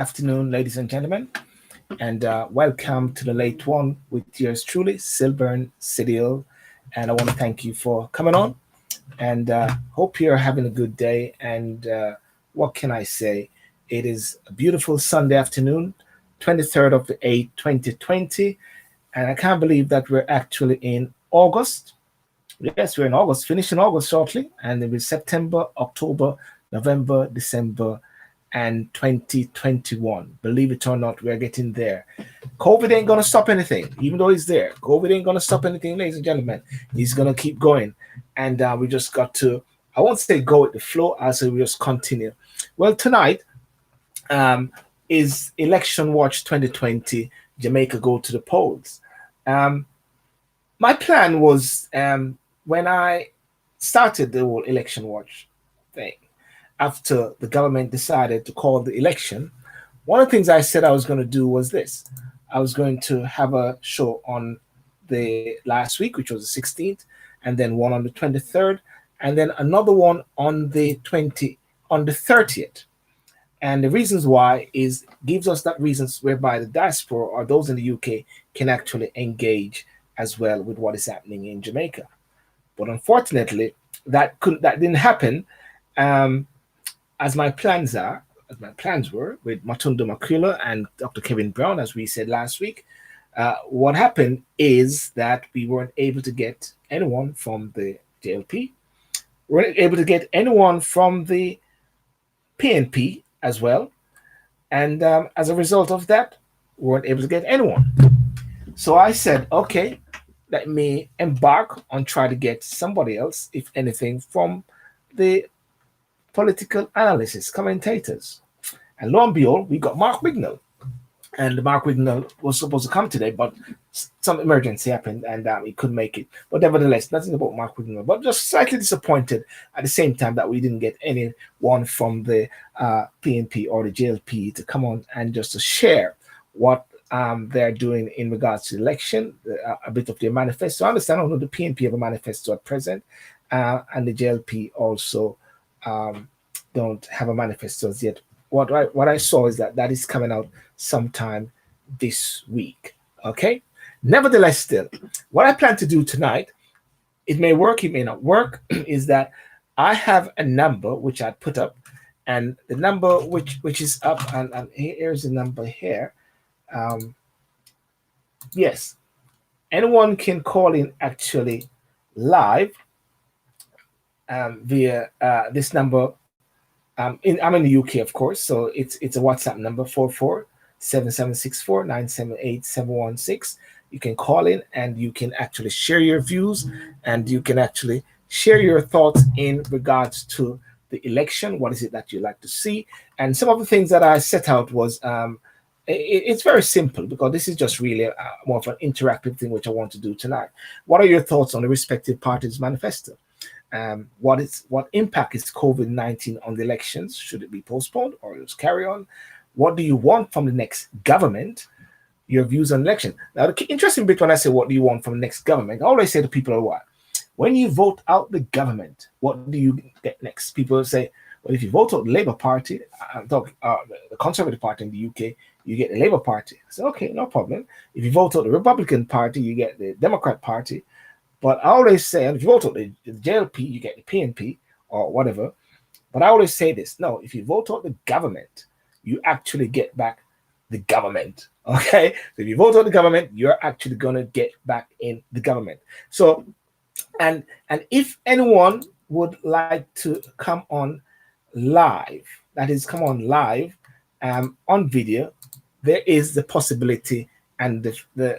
afternoon, ladies and gentlemen, and welcome to the late one with yours truly, Silburn Sidiel. And I want to thank you for coming on, and hope you're having a good day. And what can I say? It is a beautiful Sunday afternoon, 23rd of the 8th, 2020, and I can't believe that we're actually in August. Yes, we're in August, finishing August shortly, and it will be September, October, November, December, and 2021. Believe it or not, we're getting there. COVID ain't gonna stop anything, even though it's there. COVID ain't gonna stop anything, ladies and gentlemen. He's gonna keep going, and we just got to. I won't say go with the flow, I'll say we just continue. Well, tonight um, is Election Watch 2020. Jamaica go to the polls. Um, my plan was when I started the whole Election Watch thing after the government decided to call the election, one of the things I said I was going to do was this. I was going to have a show on the last week, which was the 16th, and then one on the 23rd, and then another one on the 30th. And the reasons why is gives us that reasons whereby the diaspora or those in the UK can actually engage as well with what is happening in Jamaica. But unfortunately, that didn't happen. Um, as my plans are, as my plans were with Matundu Makula and Dr. Kevin Brown, as we said last week, what happened is that we weren't able to get anyone from the JLP, we weren't able to get anyone from the PNP as well, and as a result of that, we weren't able to get anyone. So I said, okay, let me embark on try to get somebody else, if anything, from the political analysis, commentators. And lo and behold, we got Mark Wignall. And Mark Wignall was supposed to come today, but some emergency happened and he couldn't make it. But nevertheless, nothing about Mark Wignall, but just slightly disappointed at the same time that we didn't get anyone from the PNP or the JLP to come on and just to share what they're doing in regards to the election, a bit of their manifesto. I understand, I don't know, the PNP have a manifesto at present, and the JLP also don't have a manifesto as yet. What I saw is that is coming out sometime this week. Okay. Nevertheless, still, what I plan to do tonight, it may work, it may not work, is that I have a number which I put up, and the number which is up, and here's the number here. Um, yes, anyone can call in actually live via this number. I'm in the UK, of course, so it's a WhatsApp number 447764978716. You can call in and you can actually share your views and you can actually share your thoughts in regards to the election. What is it that you like to see? And some of the things that I set out was it's very simple because this is just really more of an interactive thing which I want to do tonight. What are your thoughts on the respective parties' manifesto? What impact is COVID-19 on the elections? Should it be postponed or just carry on? What do you want from the next government? Your views on election. Now, the interesting bit when I say what do you want from the next government, I always say to people are what? When you vote out the government, what do you get next? People say, well, if you vote out the Labour Party, I'm talking the Conservative Party in the UK, you get the Labour Party. I say, okay, no problem. If you vote out the Republican Party, you get the Democrat Party. But I always say, and if you vote out the JLP, you get the PNP or whatever. But I always say this: no, if you vote out the government, you actually get back the government. Okay, so if you vote out the government, you're actually gonna get back in the government. So, and if anyone would like to come on live, that is, come on live on video, there is the possibility, and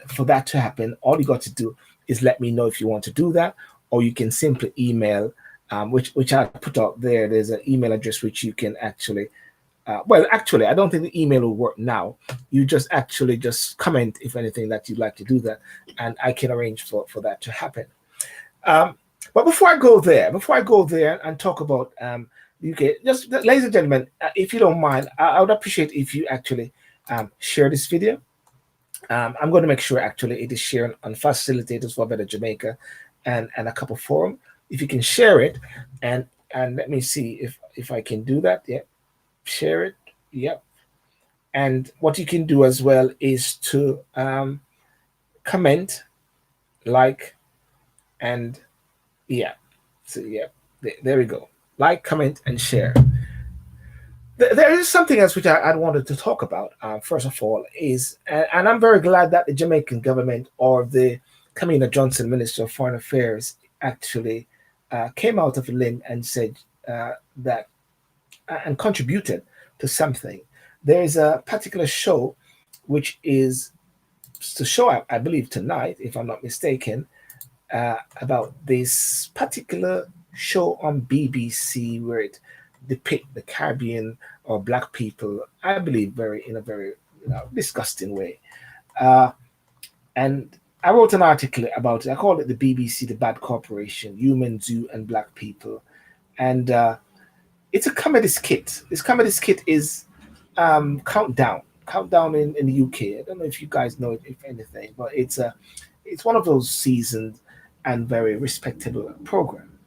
for that to happen, all you got to do is let me know if you want to do that, or you can simply email, which I put out there. There's an email address which you can actually, well, actually, I don't think the email will work now. You just actually just comment if anything that you'd like to do that, and I can arrange for that to happen. But before I go there and talk about UK, just ladies and gentlemen, if you don't mind, I would appreciate if you actually share this video. I'm going to make sure actually it is shared on Facilitators for Better Jamaica and a couple forum. If you can share it, and let me see if I can do that. Yeah, share it. Yep. And what you can do as well is to comment, like, and yeah. So yeah, there we go. Like, comment, and share. There is something else which I wanted to talk about. First of all, is and I'm very glad that the Jamaican government or the Kamina Johnson, Minister of Foreign Affairs, actually came out of a limb and said that and contributed to something. There is a particular show which is to show, I believe, tonight, if I'm not mistaken, about this particular show on BBC where it depict the Caribbean or black people, I believe, very in a very disgusting way. Uh, and I wrote an article about it. I called it the BBC, the Bad Corporation, Human Zoo and Black People. And it's a comedy skit. This comedy skit is Countdown. Countdown in the UK. I don't know if you guys know it, if anything, but it's one of those seasoned and very respectable program.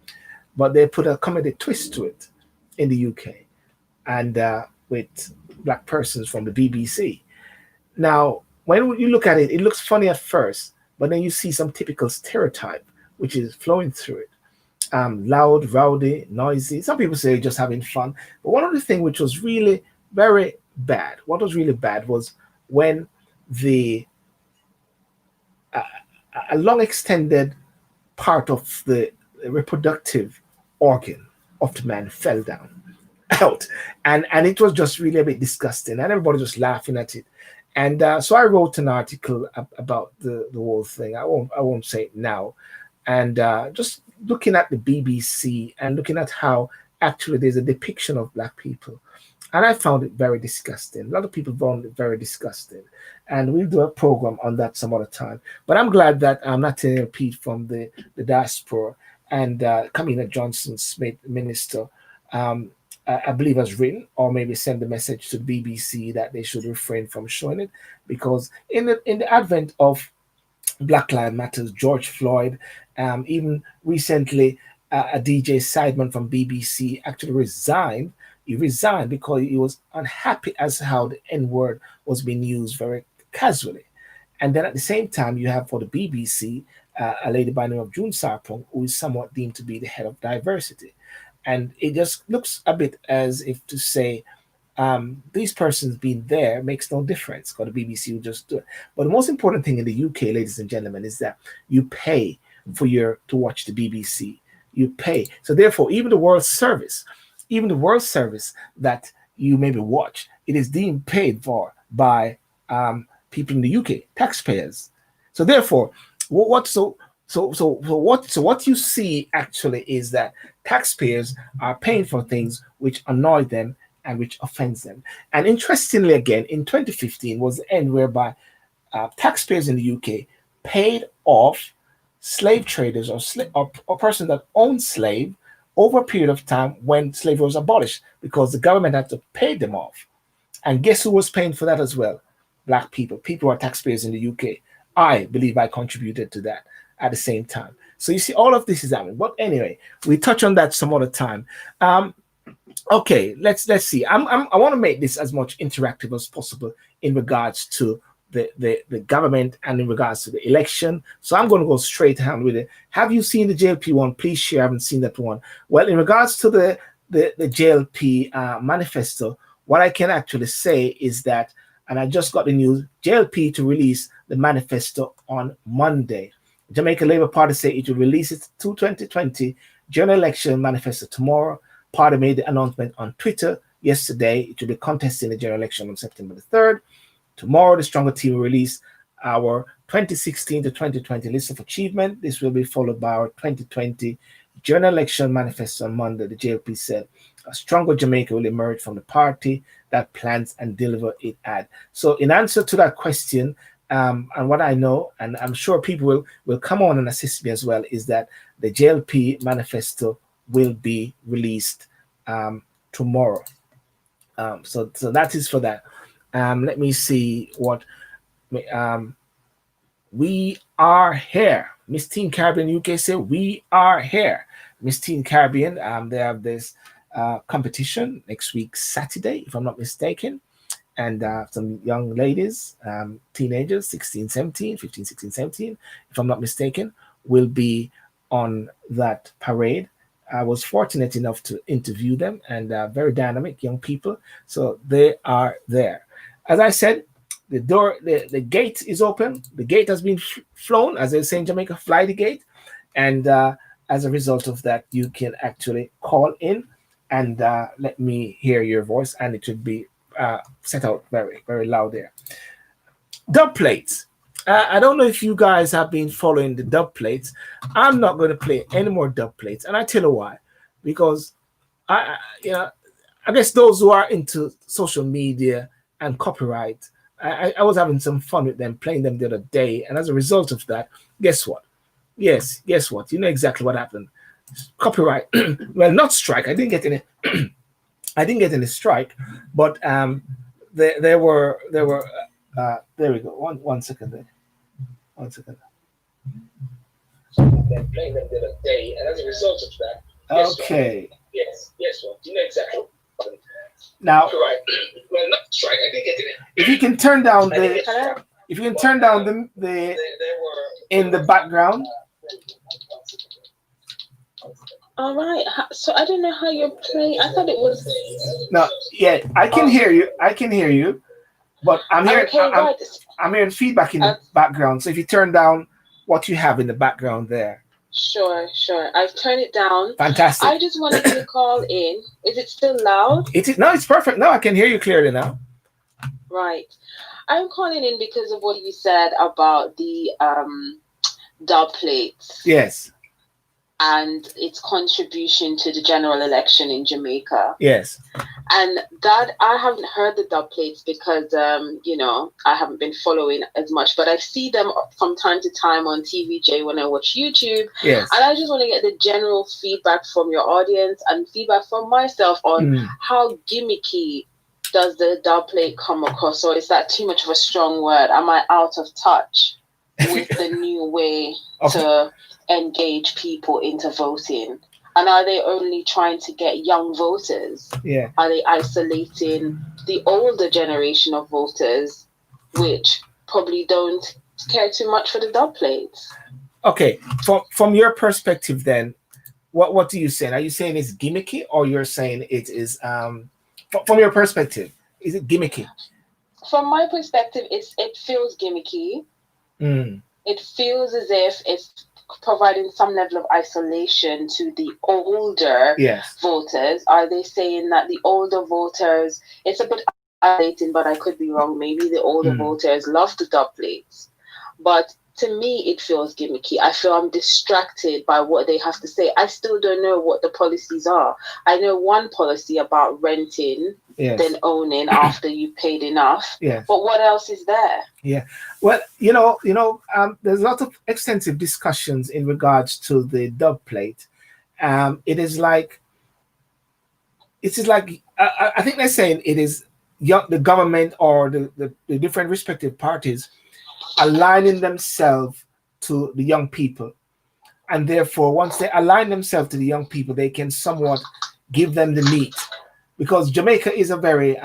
But they put a comedy twist to it in the UK, and with black persons from the BBC. Now, when you look at it, it looks funny at first, but then you see some typical stereotype which is flowing through it. Loud, rowdy, noisy. Some people say just having fun. But one of the things which was really very bad, what was really bad was when the uh, a long extended part of the reproductive organ of the man fell down out, and it was just really a bit disgusting, and everybody just laughing at it. And so I wrote an article about the whole thing. I won't say it now, and just looking at the BBC and looking at how actually there's a depiction of black people, and I found it very disgusting. A lot of people found it very disgusting, and we'll do a program on that some other time. But I'm glad that Nathaniel Pete from the diaspora and Kamina Johnson Smith, minister, um, I believe has written or maybe send a message to the BBC that they should refrain from showing it, because in the advent of Black Lives Matters, George Floyd, even recently, a DJ Sideman from BBC actually resigned. He resigned because he was unhappy as how the N word was being used very casually. And then at the same time, you have for the BBC a lady by the name of June Sarpong, who is somewhat deemed to be the head of diversity. And it just looks a bit as if to say, these persons being there makes no difference because the BBC will just do it. But the most important thing in the UK, ladies and gentlemen, is that you pay for your to watch the BBC. You pay. So therefore, even the World Service that you maybe watch, it is deemed paid for by people in the UK, taxpayers. So therefore, what what you see actually is that taxpayers are paying for things which annoy them and which offends them. And interestingly, again, in 2015 was the end whereby taxpayers in the UK paid off slave traders or persons that owned slave over a period of time when slavery was abolished because the government had to pay them off. And guess who was paying for that as well? Black people. People who are taxpayers in the UK. I believe I contributed to that at the same time. So you see, all of this is happening. But anyway, we touch on that some other time. Okay, let's see. I want to make this as much interactive as possible in regards to the government and in regards to the election. So I'm going to go straight hand with it. Have you seen the JLP one? Please share. I haven't seen that one. Well, in regards to the JLP manifesto, what I can actually say is that, and I just got the news, JLP to release the manifesto on Monday. Jamaica Labour Party say it will release its 2020 general election manifesto tomorrow. Party made the announcement on Twitter yesterday. It will be contesting the general election on September the 3rd. Tomorrow, the Stronger team will release our 2016 to 2020 list of achievement. This will be followed by our 2020 general election manifesto on Monday. The JLP said a stronger Jamaica will emerge from the party that plans and deliver it ad. So in answer to that question, and what I know, and I'm sure people will come on and assist me as well, is that the JLP manifesto will be released tomorrow. So that is for that. Let me see what we are here. Miss Teen Caribbean UK say we are here. Miss Teen Caribbean, they have this competition next week Saturday, if I'm not mistaken, and some young ladies, teenagers, 16, 17, 15, 16, 17, if I'm not mistaken, will be on that parade. I was fortunate enough to interview them, and very dynamic young people. So they are there. As I said, the gate is open. The gate has been flown, as they say in Jamaica, fly the gate. And as a result of that, you can actually call in and let me hear your voice, and it should be set out very, very loud there. Dub plates. I don't know if you guys have been following the dub plates. I'm not going to play any more dub plates, and I tell you why. Because you know, I guess those who are into social media and copyright, I was having some fun with them, playing them the other day, and as a result of that, guess what? Yes, guess what? You know exactly what happened. Copyright. Well, not strike. I didn't get any. I didn't get any strike, but there were. There we go. One second there. 1 second. Then playing them the other day, and as a result of that. Okay. Yes, well, you know exactly. Now, right. Well, not strike. I didn't get it. If you can turn down the in the background. All right. So I don't know how you're playing. I thought it was. No, yeah, I can hear you. I can hear you, but I'm hearing I'm hearing feedback in the background. So if you turn down what you have in the background there. Sure. I've turned it down. Fantastic. I just wanted to call in. Is it still loud? It is. No, it's perfect. No, I can hear you clearly now. Right. I'm calling in because of what you said about the dub plates. Yes. And its contribution to the general election in Jamaica. Yes. And that I haven't heard the dub plates because I haven't been following as much, but I see them from time to time on TVJ when I watch YouTube. Yes. And I just want to get the general feedback from your audience and feedback from myself on how gimmicky does the dub plate come across, or is that too much of a strong word? Am I out of touch with the new way to engage people into voting? And are they only trying to get young voters? Yeah. Are they isolating the older generation of voters, which probably don't care too much for the dub plates? Okay, from your perspective, then, what are you saying? Are you saying it's gimmicky, or you're saying it is? From your perspective, is it gimmicky? From my perspective, it feels gimmicky. It feels as if it's providing some level of isolation to the older voters. Are they saying that the older voters, it's a bit isolating, but I could be wrong, maybe the older voters love the dub plates, but to me it feels gimmicky. I feel I'm distracted by what they have to say. I still don't know what the policies are. I know one policy about renting, then owning after you paid enough. But what else is there? Yeah. Well, there's a lot of extensive discussions in regards to the dub plate. It is like I think they're saying it is the government or the different respective parties aligning themselves to the young people, and therefore once they align themselves to the young people, they can somewhat give them the meat, because Jamaica is a very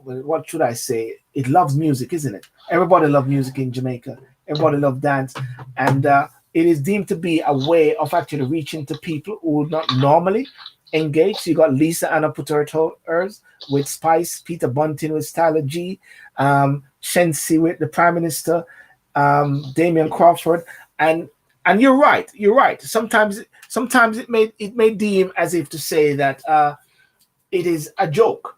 what should I say, it loves music, isn't it? Everybody loves music in Jamaica. Everybody loves dance, and it is deemed to be a way of actually reaching to people who would not normally engage. So you got Lisa Anna Puterters with Spice, Peter Bunting with Styler G, Shensi with the Prime Minister, Damian Crawford, and you're right. Sometimes it may deem as if to say that it is a joke,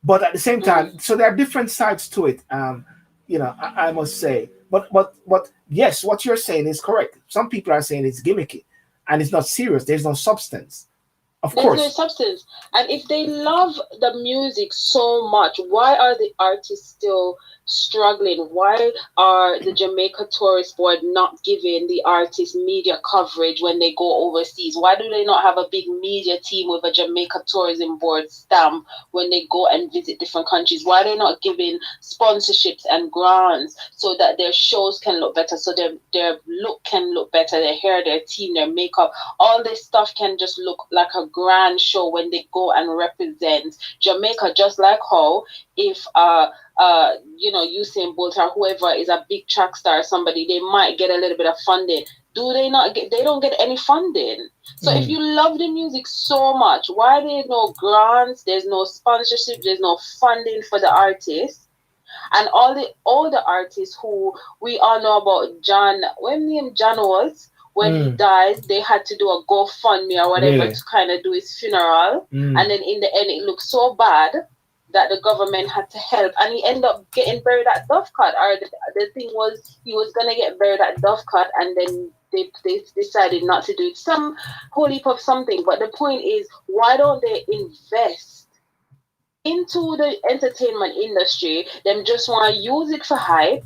but at the same time, so there are different sides to it. I must say, but yes, what you're saying is correct. Some people are saying it's gimmicky, and it's not serious. There's no substance. Of course. There's no substance. And if they love the music so much, why are the artists still struggling? Why are the Jamaica Tourist Board not giving the artists media coverage when they go overseas? Why do they not have a big media team with a Jamaica Tourism Board stamp when they go and visit different countries? Why are they not giving sponsorships and grants so that their shows can look better, so their look can look better, their hair, their team, their makeup, all this stuff can just look like a grand show when they go and represent Jamaica, just like how if Usain Bolt or whoever is a big track star, somebody, they might get a little bit of funding. Do they not get? They don't get any funding. So if you love the music so much, why there's no grants, there's no sponsorship, there's no funding for the artists? And all the older artists who we all know about, John was, when he died, they had to do a GoFundMe or whatever to kind of do his funeral. And then in the end, it looked so bad that the government had to help. And he ended up getting buried at Dovecut. Or the thing was, he was going to get buried at Dovecut, and then they decided not to do it. Some whole heap of something. But the point is, why don't they invest into the entertainment industry? Them just want to use it for hype.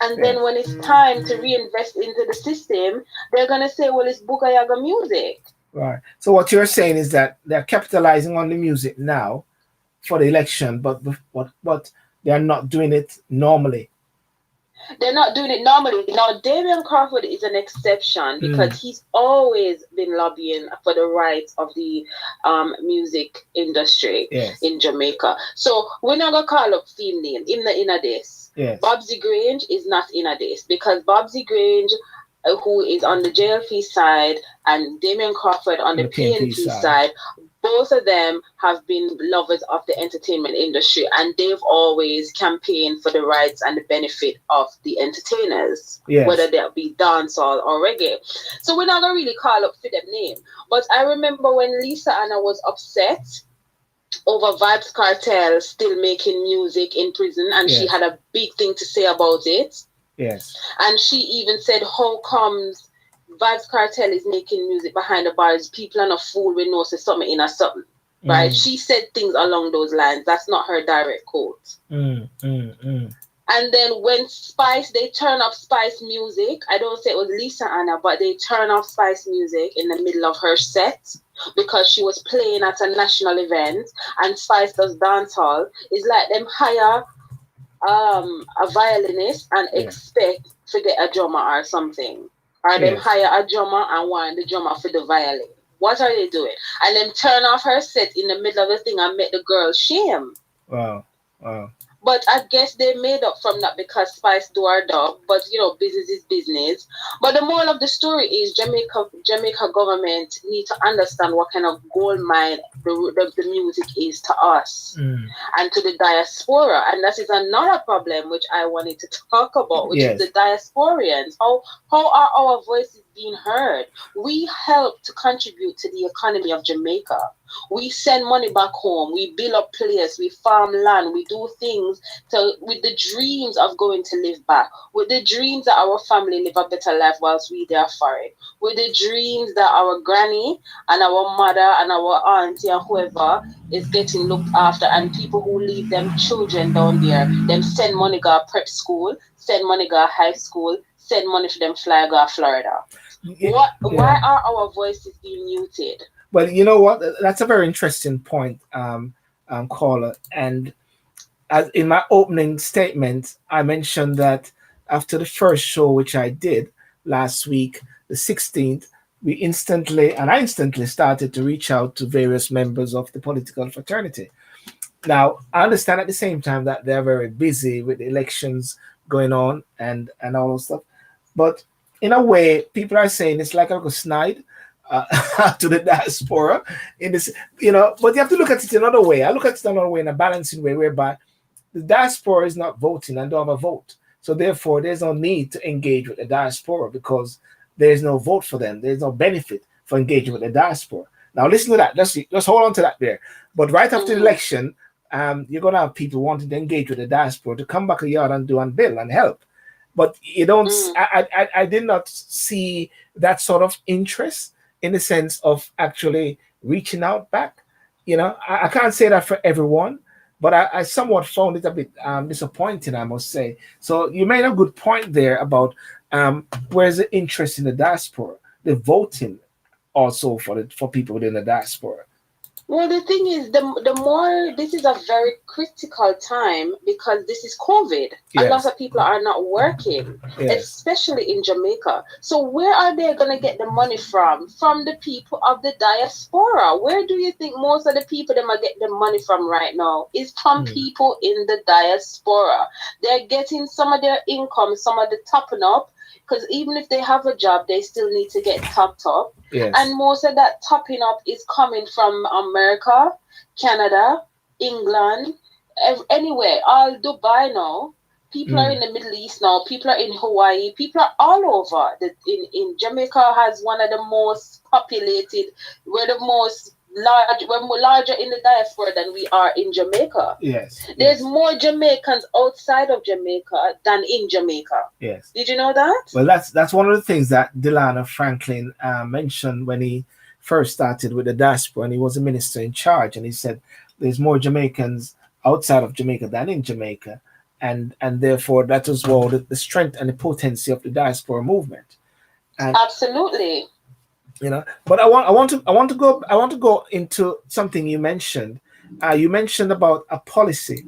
And then when it's time to reinvest into the system, they're going to say, well, it's Booga Yaga music. Right. So what you're saying is that they're capitalizing on the music now for the election, but they're not doing it normally. They're not doing it normally. Now, Damian Crawford is an exception because he's always been lobbying for the rights of the music industry in Jamaica. So we're not going to call up theme name. In this. Yes. Bobsy Grange is not in this because Bobsy Grange, who is on the JLP side, and Damian Crawford on the PNP side, both of them have been lovers of the entertainment industry, and they've always campaigned for the rights and the benefit of the entertainers, whether that be dancehall or reggae. So we're not going to really call up for them name. But I remember when Lisa Anna was upset over Vybz Kartel still making music in prison, and she had a big thing to say about it. Yes. And she even said, how comes Vybz Kartel is making music behind the bars? People are not fool with no say something in a something. Right? She said things along those lines. That's not her direct quote. And then when Spice, they turn off Spice music. I don't say it was Lisa Anna, but they turn off Spice music in the middle of her set because she was playing at a national event, and Spice does dancehall. It's like them hire a violinist and expect to get a drummer or something. Or them hire a drummer and want the drummer for the violin. What are they doing? And then turn off her set in the middle of the thing and make the girl shame. Wow. But I guess they made up from that because Spice do her dog. But, business is business. But the moral of the story is Jamaica government need to understand what kind of gold mine the music is to us and to the diaspora. And that is another problem which I wanted to talk about, which is the diasporians. How are our voices being heard? We help to contribute to the economy of Jamaica. We send money back home. We build up place. We farm land. We do things with the dreams of going to live back. With the dreams that our family live a better life whilst we there for it. With the dreams that our granny and our mother and our auntie and whoever is getting looked after, and people who leave them children down there. Them send money go prep school, send money go high school, send money for them fly go Florida. Why are our voices being muted? Well, you know what? That's a very interesting point, caller. And as in my opening statement, I mentioned that after the first show, which I did last week, the 16th, I instantly started to reach out to various members of the political fraternity. Now, I understand at the same time that they're very busy with the elections going on and all that stuff. But in a way, people are saying it's like a snide to the diaspora in this, but you have to look at it another way. I look at it another way, in a balancing way, whereby the diaspora is not voting and don't have a vote. So therefore, there's no need to engage with the diaspora because there's no vote for them. There's no benefit for engaging with the diaspora. Now listen to that. Let's hold on to that there. But right after the election, you're going to have people wanting to engage with the diaspora to come back a yard and do and bill and help. But you don't. I did not see that sort of interest in the sense of actually reaching out back. I can't say that for everyone, but I somewhat found it a bit disappointing, I must say. So you made a good point there about where's the interest in the diaspora, the voting also for people within the diaspora. Well, the thing is, the more, this is a very critical time because this is COVID. Yes. A lot of people are not working, yes, especially in Jamaica. So where are they going to get the money from? From the people of the diaspora. Where do you think most of the people that might get the money from right now? Is from people in the diaspora. They're getting some of their income, some of the topping up, because even if they have a job, they still need to get topped up. Yes. And most of that topping up is coming from America, Canada, England, anywhere, all Dubai now. People are in the Middle East now. People are in Hawaii. People are all over. In Jamaica has one of the most populated. We're the most large. We're more larger in the diaspora than we are in Jamaica. Yes. There's more Jamaicans outside of Jamaica than in Jamaica. Yes. Did you know that? Well, that's one of the things that Delano Franklin mentioned when he first started with the diaspora, and he was a minister in charge, and he said there's more Jamaicans outside of Jamaica than in Jamaica. And therefore that was well the strength and the potency of the diaspora movement. And, absolutely. You know, but I want to go into something you mentioned. You mentioned about a policy,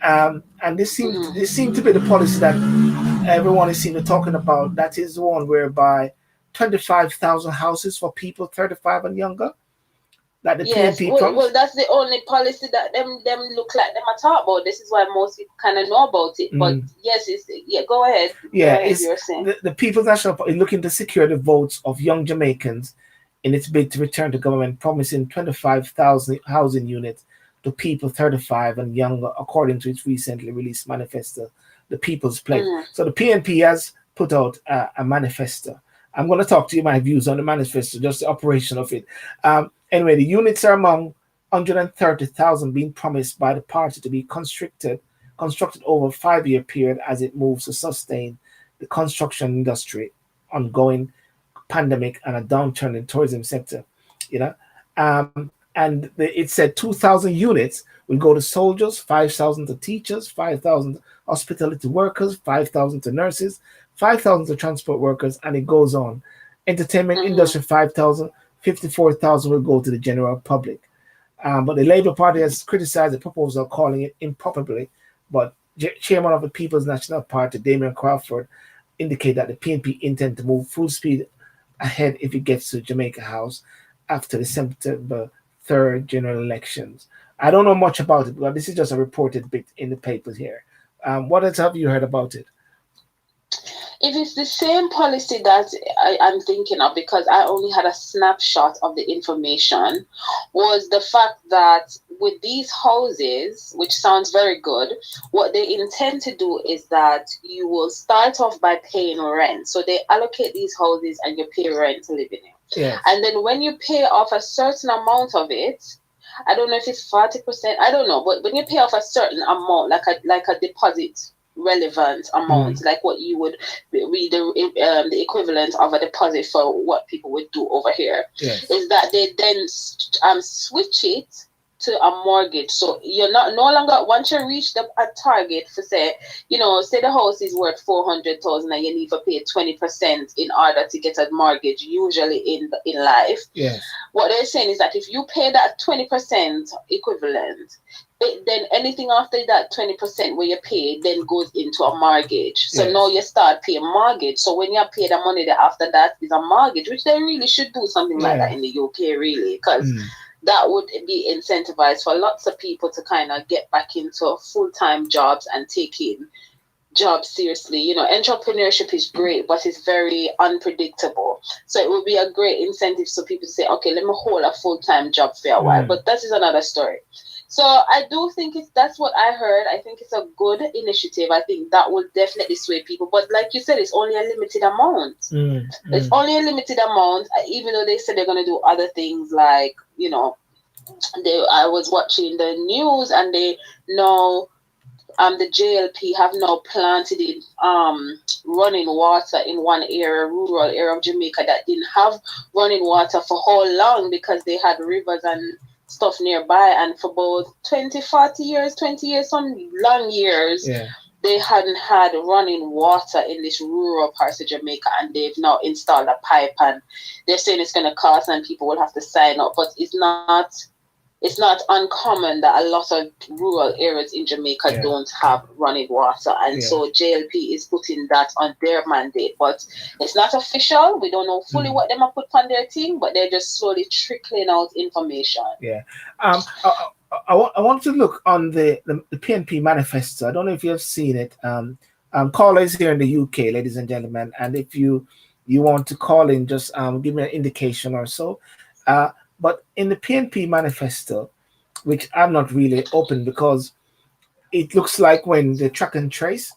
and this seemed to be the policy that everyone is seen to talking about. That is the one whereby 25,000 houses for people 35 and younger. That the yes, well, that's the only policy that them look like them are talk about. This is why most people kind of know about it. But yes, go ahead. Yeah, you're saying. The People's National Party is looking to secure the votes of young Jamaicans in its bid to return to government, promising 25,000 housing units to people 35 and younger, according to its recently released manifesto, the People's Pledge. So the PNP has put out a manifesto. I'm going to talk to you my views on the manifesto, just the operation of it. Anyway, the units are among 130,000 being promised by the party to be constructed over a 5-year period as it moves to sustain the construction industry, ongoing pandemic, and a downturn in tourism sector. You know, and it said 2,000 units will go to soldiers, 5,000 to teachers, 5,000 hospitality workers, 5,000 to nurses, 5,000 to transport workers, and it goes on. Entertainment industry, 5,000. 54,000 will go to the general public. But the Labour Party has criticized the proposal, calling it improbably. But Chairman of the People's National Party, Damian Crawford, indicated that the PNP intend to move full speed ahead if it gets to Jamaica House after the September 3rd general elections. I don't know much about it, but this is just a reported bit in the papers here. What else have you heard about it? If it's the same policy that I'm thinking of, because I only had a snapshot of the information, was the fact that with these houses, which sounds very good, what they intend to do is that you will start off by paying rent. So they allocate these houses and you pay rent to live in it. Yes. And then when you pay off a certain amount of it, I don't know if it's 40%, I don't know, but when you pay off a certain amount, like a deposit, relevant amount, like what you would be the equivalent of a deposit for what people would do over here, yes, is that they then switch it to a mortgage. So you're no longer, once you reach a target for say the house is worth 400,000 and you need to pay 20% in order to get a mortgage, usually in life. Yes. What they're saying is that if you pay that 20% equivalent, then anything after that 20% where you pay then goes into a mortgage. So yes, now you start paying mortgage. So when you pay the money, after that is a mortgage, which they really should do something like that in the UK, really, because that would be incentivized for lots of people to kind of get back into full-time jobs and taking jobs seriously. Entrepreneurship is great, but it's very unpredictable. So it would be a great incentive so people say, okay, let me hold a full-time job for a while. But that is another story. So I do think that's what I heard. I think it's a good initiative. I think that will definitely sway people. But like you said, it's only a limited amount. It's only a limited amount, even though they said they're going to do other things like, I was watching the news and they know the JLP have now planted in running water in one area, rural area of Jamaica, that didn't have running water for how long because they had rivers and stuff nearby, and for about 20 years, some long years, they hadn't had running water in this rural parts of Jamaica, and they've now installed a pipe, and they're saying it's going to cost and people will have to sign up, but it's not it's not uncommon that a lot of rural areas in Jamaica don't have running water. And so JLP is putting that on their mandate. But it's not official. We don't know fully what them are put on their team, but they're just slowly trickling out information. Yeah. I want to look on the PNP manifesto. I don't know if you have seen it. Caller is here in the UK, ladies and gentlemen. And if you want to call in, just give me an indication or so. But in the PNP manifesto, which I'm not really open because it looks like when the track and trace.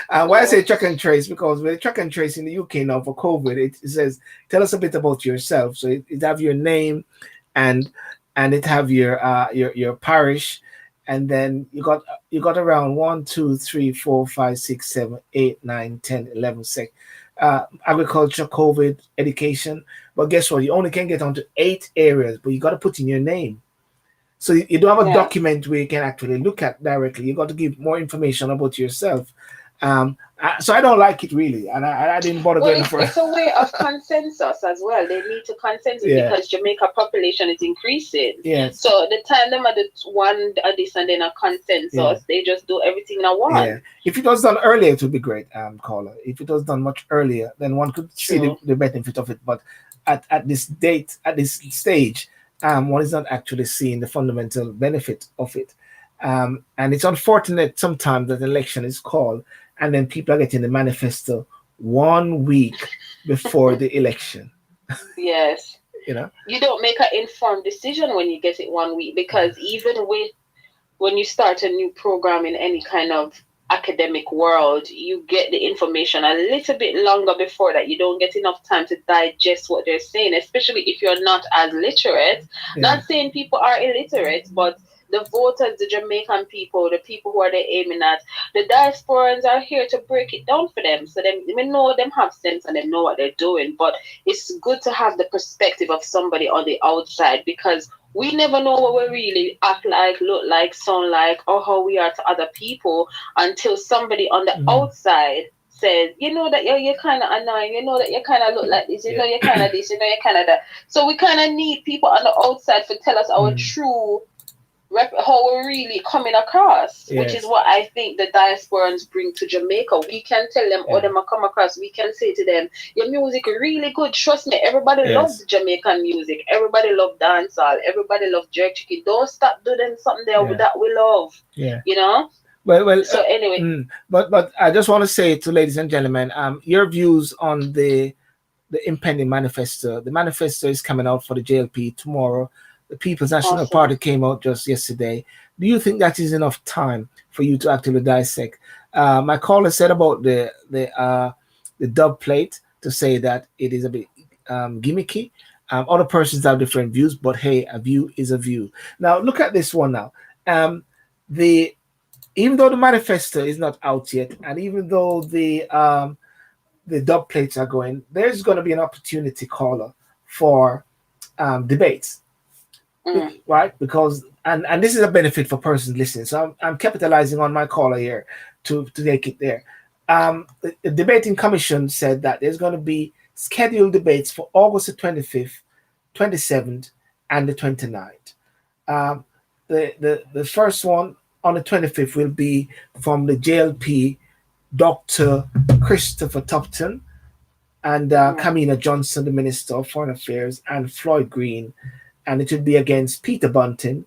Why I say track and trace, because with the track and trace in the UK now for COVID, it says, tell us a bit about yourself. So it have your name and it have your parish, and then you got around 1, 2, 3, 4, 5, 6, 7, 8, 9, 10, 11 agriculture, COVID, education. But guess what? You only can get onto 8 areas, but you got to put in your name. So you don't have a document where you can actually look at directly. You got to give more information about yourself. So I don't like it really, and I didn't bother going for it. It's a way of consensus as well. They need to consensus because Jamaica population is increasing. Yes. So the time them are the one this and then a consensus, they just do everything in a one. Yeah. If it was done earlier, it would be great, caller. If it was done much earlier, then one could see the benefit of it. But at this stage, one is not actually seeing the fundamental benefit of it. And it's unfortunate sometimes that the election is called and then people are getting the manifesto 1 week before the election. Yes. You know? You don't make an informed decision when you get it 1 week, because even when you start a new program in any kind of academic world, you get the information a little bit longer before that. You don't get enough time to digest what they're saying, especially if you're not as literate. Not saying people are illiterate, but the voters, the Jamaican people, the people who are they aiming at, the diasporans are here to break it down for them. So they know them have sense and they know what they're doing. But it's good to have the perspective of somebody on the outside, because we never know what we really act like, look like, sound like, or how we are to other people until somebody on the outside says, you know that you're kind of annoying, you know that you kind of look like this, you know you're kind of this, you know you're kind of that. So we kind of need people on the outside to tell us our true how we're really coming across, which is what I think the diasporans bring to Jamaica. We can tell them how them are come across. We can say to them, your music is really good. Trust me, everybody loves Jamaican music. Everybody loves dancehall. Everybody loves jerk chicken. Don't stop doing something there that we love. Yeah. You know? Well. So anyway. But I just want to say to ladies and gentlemen, your views on the impending manifesto. The manifesto is coming out for the JLP tomorrow. The People's National Party came out just yesterday. Do you think that is enough time for you to actually dissect? My caller said about the dub plate to say that it is a bit gimmicky. Other persons have different views, but hey, a view is a view. Now look at this one now. Even though the manifesto is not out yet, and even though the dub plates are going, there's going to be an opportunity, caller, for debates. Right, because and this is a benefit for persons listening. So I'm capitalizing on my caller here to take it there. The debating commission said that there's going to be scheduled debates for August the 25th, 27th, and the 29th. The first one on the 25th will be from the JLP, Dr. Christopher Tupton, and Kamina Johnson, the Minister of Foreign Affairs, and Floyd Green. And it would be against Peter Bunting,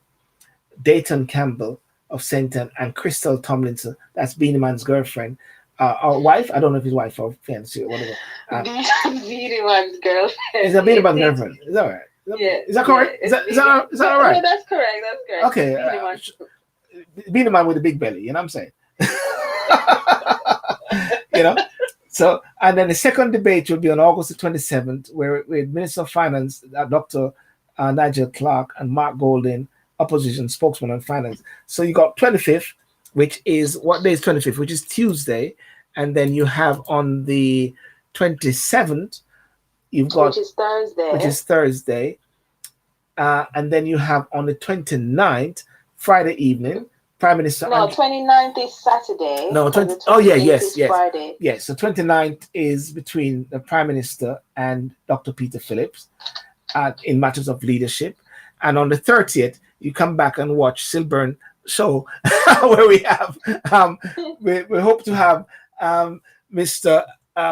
Dayton Campbell of Centon, and Crystal Tomlinson. That's Beanie Man's girlfriend, or wife. I don't know if his wife or fiancée or whatever. Beanie Man's girlfriend. Is that Beanie Man's girlfriend? Is that right? Is that correct? Is that all right? No, that's correct. That's correct. Okay. Beanie Man with a big belly. You know what I'm saying? You know. So, and then the second debate will be on August the 27th, where with Minister of Finance, Dr. Nigel Clark, and Mark Golden, opposition spokesman on finance. So you got 25th, which is, what day is 25th? Which is Tuesday. And then you have on the 27th, you've got... Which is Thursday. And then you have on the 29th, Friday evening, Prime Minister... No, 29th is Saturday. No, yes. Friday. Yes, so 29th is between the Prime Minister and Dr. Peter Phillips. In matters of leadership, And on the 30th, you come back and watch Silburn show where we have we hope to have Mr.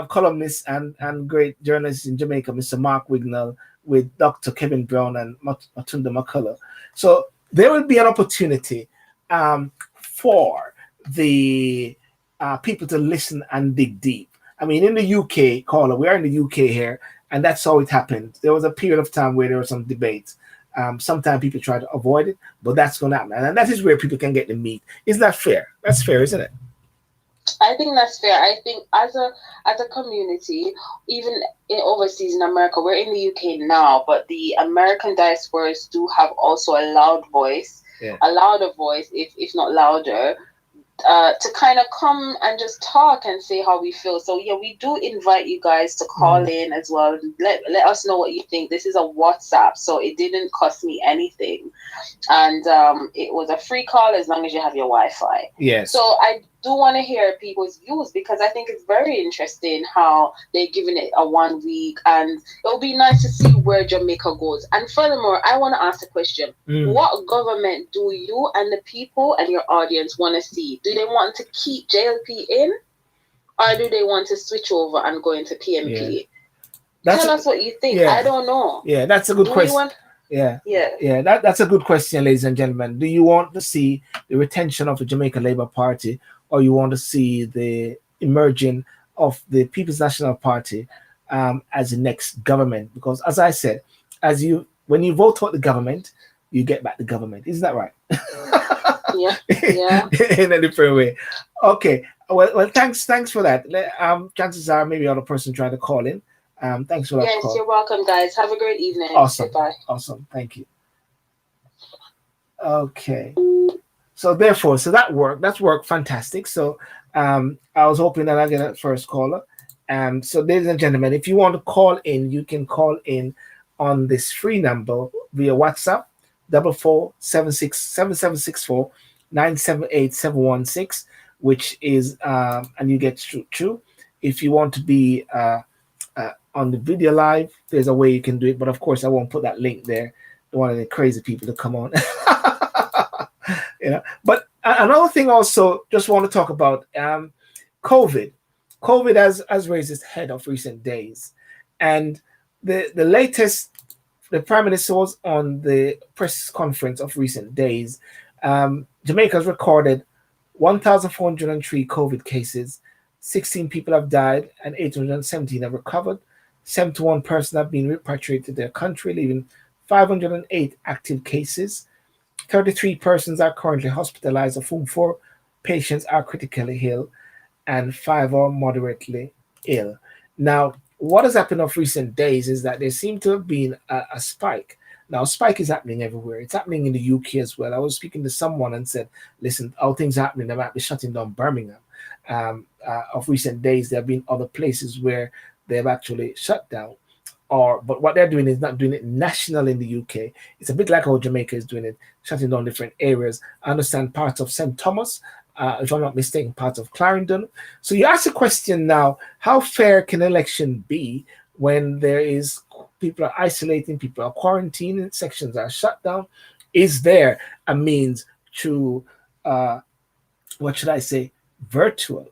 Columnist and great journalist in Jamaica, Mr. Mark Wignall, with Dr. Kevin Brown and Matunda McCullough. So there will be an opportunity for the people to listen and dig deep. I mean, in the UK, caller, we are in the UK here, and that's how it happened. There was a period of time where there was some debates. Sometimes people try to avoid it, but that's going to happen. And that is where people can get the meat. Isn't that fair? That's fair, isn't it? I think that's fair. I think as a community, even overseas in America, we're in the UK now, but the American diasporas do have also a loud voice, a louder voice, if not louder, to kind of come and just talk and say how we feel. So yeah, we do invite you guys to call in as well. Let us know what you think. This is a WhatsApp, so it didn't cost me anything, and it was a free call as long as you have your Wi-Fi. Yes. So I do want to hear people's views, because I think it's very interesting how they're giving it a 1 week, and it'll be nice to see where Jamaica goes. And furthermore, I want to ask a question. What government do you and the people and your audience want to see? Do they want to keep JLP in, or do they want to switch over and go into PMP? Tell us what you think. I don't know. Yeah, that's a good question. That's a good question, ladies and gentlemen. Do you want to see the retention of the Jamaica Labour Party, or you want to see the emerging of the People's National Party as the next government? Because as I said, when you vote out the government, you get back the government. Isn't that right? Yeah. In a different way. Okay. Well, thanks for that. Chances are maybe other person trying to call in. Thanks for that. Yes, you're welcome, guys. Have a great evening. Awesome. Goodbye. Awesome. Thank you. Okay. So therefore, that worked. That's worked fantastic. So I was hoping that I get a first caller. So ladies and gentlemen, if you want to call in, you can call in on this free number via WhatsApp, 44767764 978-716, which is and you get through. If you want to be on the video live, there's a way you can do it, but of course I won't put that link there. Don't want any crazy people to come on. But another thing also, just want to talk about COVID. COVID has raised its head of recent days, and the latest, the Prime Minister was on the press conference of recent days. Jamaica has recorded 1,403 COVID cases, 16 people have died, and 817 have recovered. 71 persons have been repatriated to their country, leaving 508 active cases. 33 persons are currently hospitalized, of whom 4 patients are critically ill and 5 are moderately ill. Now, what has happened of recent days is that there seemed to have been a spike. Now, a spike is happening everywhere. It's happening in the UK as well. I was speaking to someone and said, listen, how things are happening, they might be shutting down Birmingham. Of recent days, there have been other places where they've actually shut down. But what they're doing is not doing it national in the UK. It's a bit like how Jamaica is doing it, shutting down different areas. I understand parts of St. Thomas, if I'm not mistaken, parts of Clarendon. So you ask the question now, how fair can an election be when there is people are isolating, people are quarantining, sections are shut down? Is there a means to, virtual?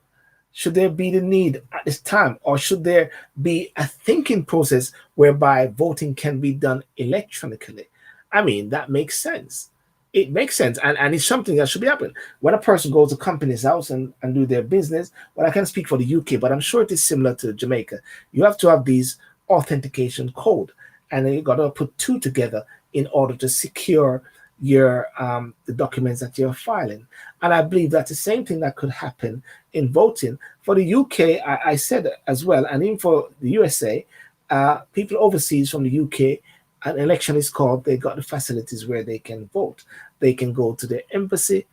Should there be the need at this time, or should there be a thinking process whereby voting can be done electronically? I mean, that makes sense. It makes sense, and it's something that should be happening. When a person goes to a company's house and do their business, well, I can't speak for the UK, but I'm sure it is similar to Jamaica. You have to have these authentication code, and then you got to put 2 together in order to secure your the documents that you're filing. And I believe that's the same thing that could happen in voting. For the UK, I said as well, and even for the USA, people overseas from the UK, an election is called, they got the facilities where they can vote. They can go to the embassy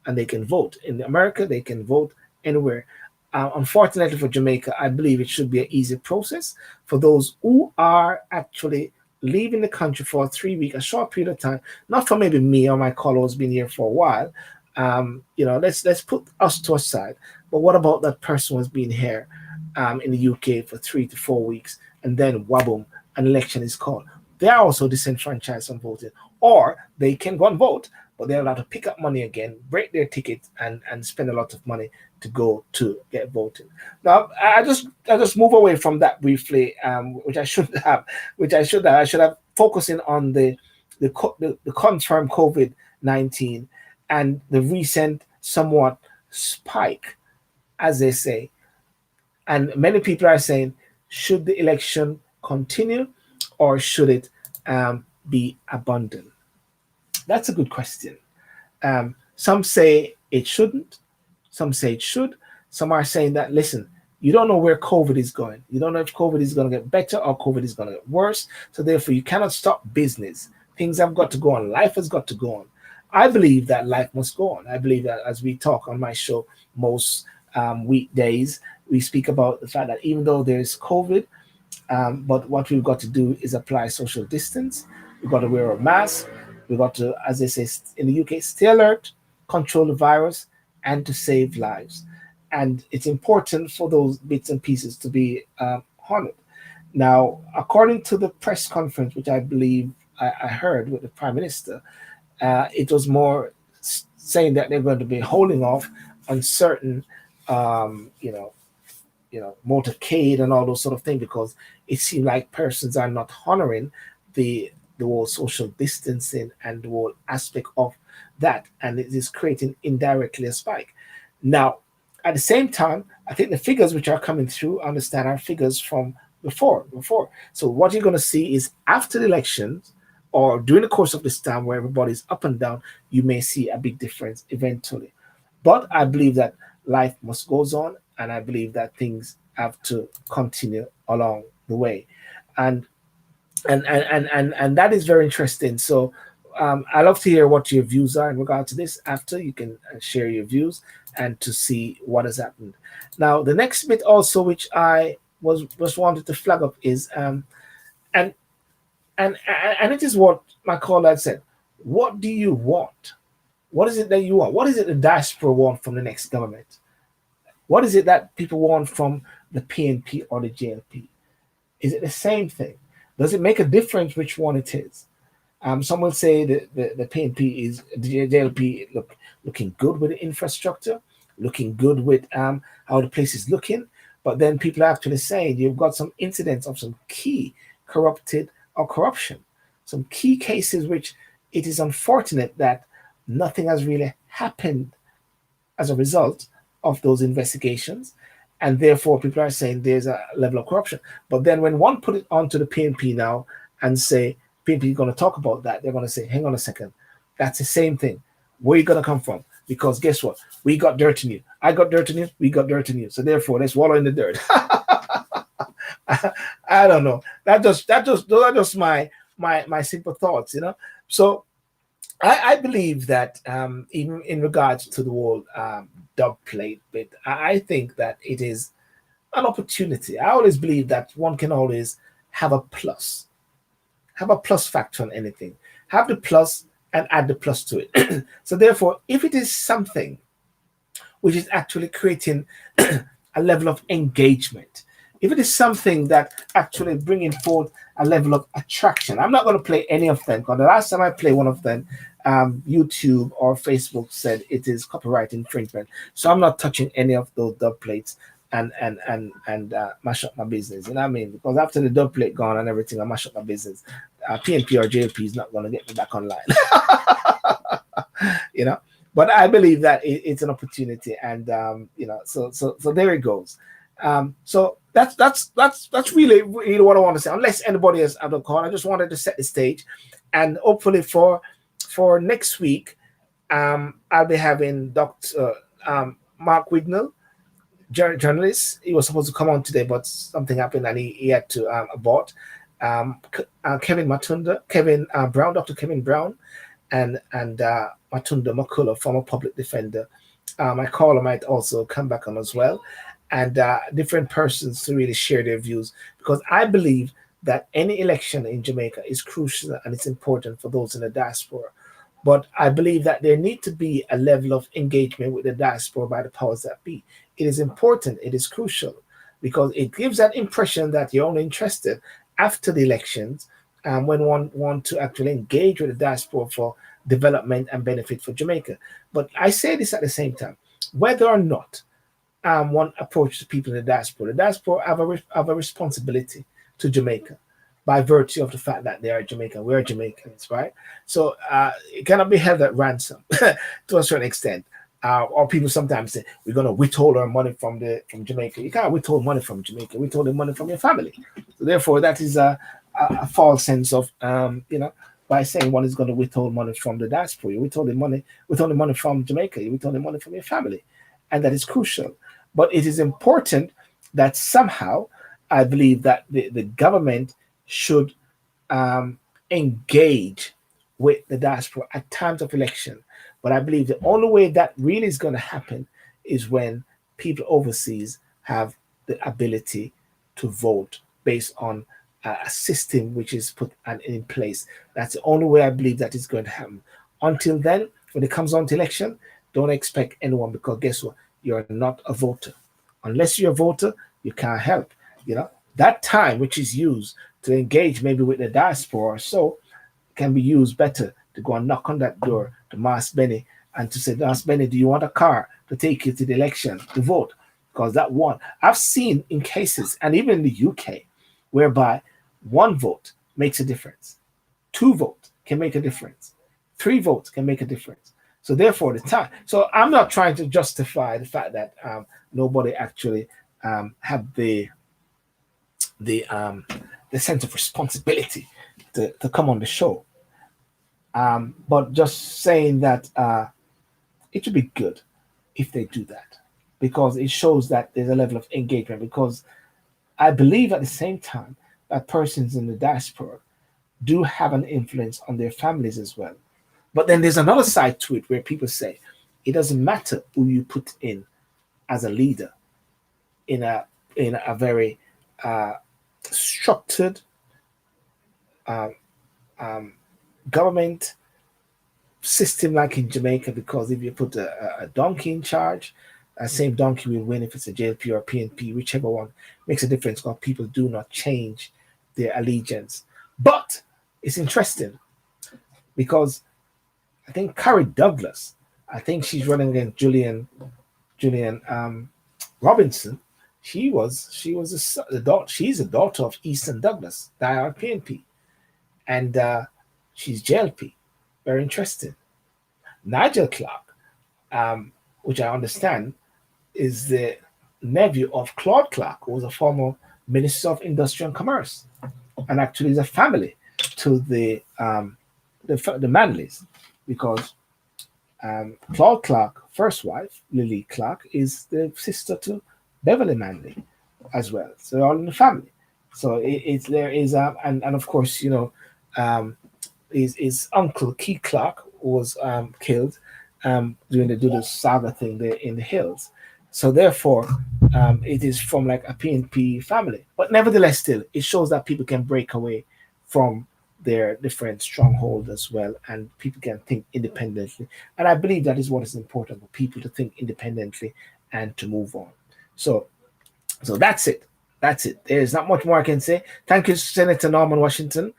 and they can vote. In America, they can vote anywhere. Unfortunately for Jamaica, I believe it should be an easy process for those who are actually leaving the country for 3 weeks, a short period of time, not for maybe me or my colleagues who's been here for a while. Let's put us to a side. But what about that person who's been here in the UK for 3 to 4 weeks, and then waboom, an election is called? They are also disenfranchised from voting. or they can go and vote, but they're allowed to pick up money again, break their ticket, and spend a lot of money to go to get voting. Now, I just move away from that briefly, which I should have, I should have focusing on the confirmed COVID-19 and the recent somewhat spike, as they say. And many people are saying, should the election continue or should it be abandoned? That's a good question. Some say it shouldn't. Some say it should. Some are saying that, listen, you don't know where COVID is going. You don't know if COVID is going to get better or COVID is going to get worse. So therefore, you cannot stop business. Things have got to go on. Life has got to go on. I believe that life must go on. I believe that, as we talk on my show most weekdays, we speak about the fact that even though there's COVID, but what we've got to do is apply social distance. We've got to wear a mask. We've got to, as they say in the UK, stay alert, control the virus, and to save lives. And it's important for those bits and pieces to be honored. Now, according to the press conference, which I believe I heard with the Prime Minister, it was more saying that they're going to be holding off on certain, motorcade and all those sort of things, because it seemed like persons are not honoring the whole social distancing and the whole aspect of that, and it is creating indirectly a spike. Now, at the same time, I think the figures which are coming through, understand, are figures from before. So what you're going to see is after the elections or during the course of this time where everybody's up and down, you may see a big difference eventually. But I believe that life must goes on, and I believe that things have to continue along the way. And that is very interesting. So I love to hear what your views are in regard to this. After, you can share your views and to see what has happened. Now, the next bit also, which I was wanted to flag up, is and it is what my caller had said. What do you want? What is it that you want? What is it the diaspora want from the next government? What is it that people want from the PNP or the JLP? Is it the same thing? Does it make a difference which one it is? Some will say the PNP is the JLP looking good with the infrastructure, looking good with how the place is looking, but then people are actually saying you've got some incidents of some key corrupted or corruption, some key cases which it is unfortunate that nothing has really happened as a result of those investigations, and therefore people are saying there's a level of corruption. But then when one put it onto the PNP now and say PNP is going to talk about that, they're going to say, hang on a second, that's the same thing. Where are you going to come from? Because guess what? We got dirt in you. I got dirt in you. We got dirt in you. So therefore, let's wallow in the dirt. I don't know. Those are just my simple thoughts, So I believe that even in regards to the whole dub plate bit, I think that it is an opportunity. I always believe that one can always have a plus factor on anything. Have the plus and add the plus to it. So therefore, if it is something which is actually creating a level of engagement, if it is something that actually bringing forth a level of attraction, I'm not going to play any of them, because the last time I played one of them, YouTube or Facebook said it is copyright infringement. So I'm not touching any of those dub plates and mash up my business. You know what I mean? Because after the dub plate gone and everything, I mash up my business. PNP or JLP is not going to get me back online. But I believe that it's an opportunity, and so there it goes. So that's really what I want to say. Unless anybody else have a call, I just wanted to set the stage, and hopefully for next week, I'll be having Dr. Mark Wignall, journalist. He was supposed to come on today, but something happened and he had to abort. Kevin Brown, Dr. Kevin Brown, and Matunda Makula, former public defender. My caller might also come back on as well, and different persons to really share their views, because I believe that any election in Jamaica is crucial and it's important for those in the diaspora. But I believe that there need to be a level of engagement with the diaspora by the powers that be. It is important, it is crucial, because it gives that impression that you're only interested after the elections when one want to actually engage with the diaspora for development and benefit for Jamaica. But I say this at the same time, whether or not one approaches people in the diaspora have a responsibility to Jamaica by virtue of the fact that they are Jamaican. We're Jamaicans, right? So it cannot be held at ransom to a certain extent. Or people sometimes say we're going to withhold our money from Jamaica. You can't withhold money from Jamaica. Withhold the money from your family. So therefore, that is a false sense of by saying one is going to withhold money from the diaspora. You withhold the money from Jamaica. You withhold the money from your family, and that is crucial. But it is important that somehow I believe that the government should engage with the diaspora at times of election. But I believe the only way that really is going to happen is when people overseas have the ability to vote based on a system which is put in place. That's the only way I believe that is going to happen. Until then, when it comes on to election, don't expect anyone, because guess what? You're not a voter. Unless you're a voter, you can't help. That time which is used to engage maybe with the diaspora or so can be used better to go and knock on that door to Mas Benny and to say, Mas Benny, do you want a car to take you to the election to vote? Because that one, I've seen in cases, and even in the UK, whereby one vote makes a difference. 2 votes can make a difference. 3 votes can make a difference. So therefore, the time. So I'm not trying to justify the fact that nobody actually had the sense of responsibility to come on the show. But just saying that it would be good if they do that, because it shows that there's a level of engagement. Because I believe at the same time that persons in the diaspora do have an influence on their families as well. But then there's another side to it where people say it doesn't matter who you put in as a leader in a very structured government system like in Jamaica, because if you put a donkey in charge, that same donkey will win if it's a JLP or a PNP, whichever one makes a difference, because people do not change their allegiance. But it's interesting because I think Carrie Douglas, I think she's running against Julian Robinson. She's a daughter of Easton Douglas, diehard PNP, and she's JLP. Very interesting. Nigel Clark, which I understand is the nephew of Claude Clark, who was a former Minister of Industry and Commerce, and actually is a family to the Manleys, because Claude Clark, first wife, Lily Clark, is the sister to Beverly Manley as well. So they're all in the family. So there is and of course, his uncle Keith Clark was killed during the Doodle Saga thing there in the hills. So therefore, it is from like a PNP family. But nevertheless, still, it shows that people can break away from their different stronghold as well, and people can think independently. And I believe that is what is important for people to think independently and to move on. So that's it. That's it. There's not much more I can say. Thank you, Senator Norman Washington,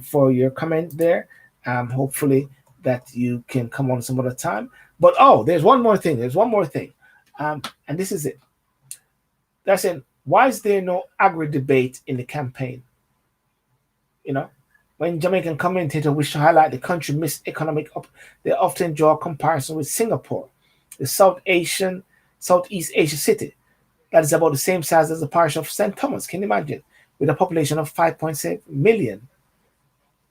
for your comment there. Hopefully that you can come on some other time. But there's one more thing. And this is it. That's it. Why is there no agri-debate in the campaign? When Jamaican commentators wish to highlight the country missed economic up, they often draw a comparison with Singapore, the Southeast Asia city that is about the same size as the parish of St. Thomas. Can you imagine? With a population of 5.7 million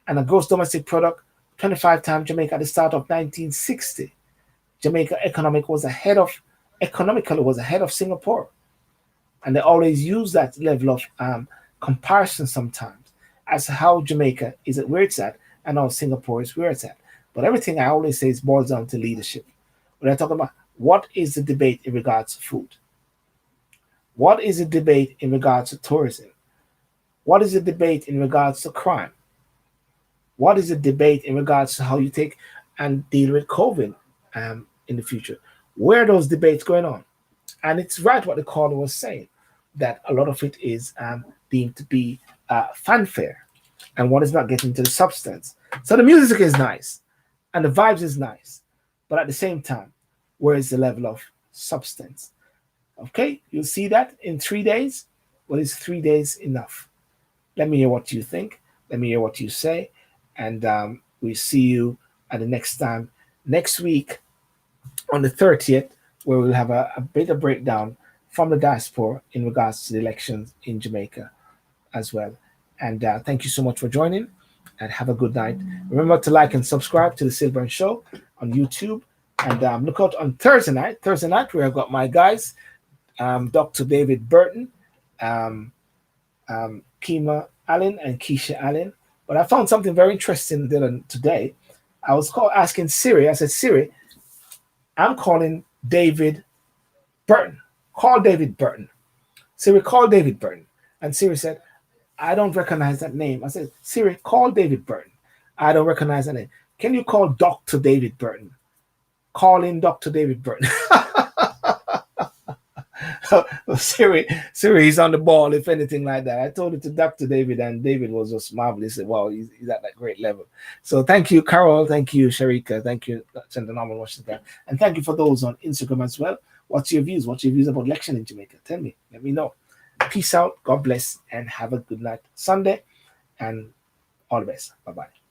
and a gross domestic product 25 times Jamaica at the start of 1960. Jamaica economically was ahead of Singapore. And they always use that level of comparison sometimes as to how Jamaica is at where it's at and how Singapore is where it's at. But everything I always say is boils down to leadership. When I talk about what is the debate in regards to food? What is the debate in regards to tourism? What is the debate in regards to crime? What is the debate in regards to how you take and deal with COVID in the future? Where are those debates going on? And it's right what the caller was saying, that a lot of it is deemed to be fanfare. and one is not getting to the substance. So the music is nice and the vibes is nice, but at the same time, where is the level of substance? Okay, you'll see that in 3 days. Well, is 3 days enough? Let me hear what you think. Let me hear what you say. And we'll see you at the next time next week on the 30th, where we'll have a bit of breakdown from the diaspora in regards to the elections in Jamaica as well. And thank you so much for joining, and have a good night. Remember to like and subscribe to the Silburn Show on YouTube. And look out on Thursday night, where I've got my guys, Dr. David Burton, Kima Allen, and Keisha Allen. But I found something very interesting today. I was asking Siri, I said, Siri, I'm calling David Burton. Call David Burton. Siri, call David Burton. And Siri said, I don't recognize that name. I said, Siri, call David Burton. I don't recognize that name. Can you call Dr. David Burton? Call in Dr. David Burton. Siri is on the ball, if anything like that. I told it to Dr. David, and David was just marvelous. He said, wow, he's at that great level. So thank you, Carol. Thank you, Sharika. Thank you, Senator Norman Washington. And thank you for those on Instagram as well. What's your views? What's your views about election in Jamaica? Tell me. Let me know. Peace out. God bless. And have a good night Sunday. And all the best. Bye-bye.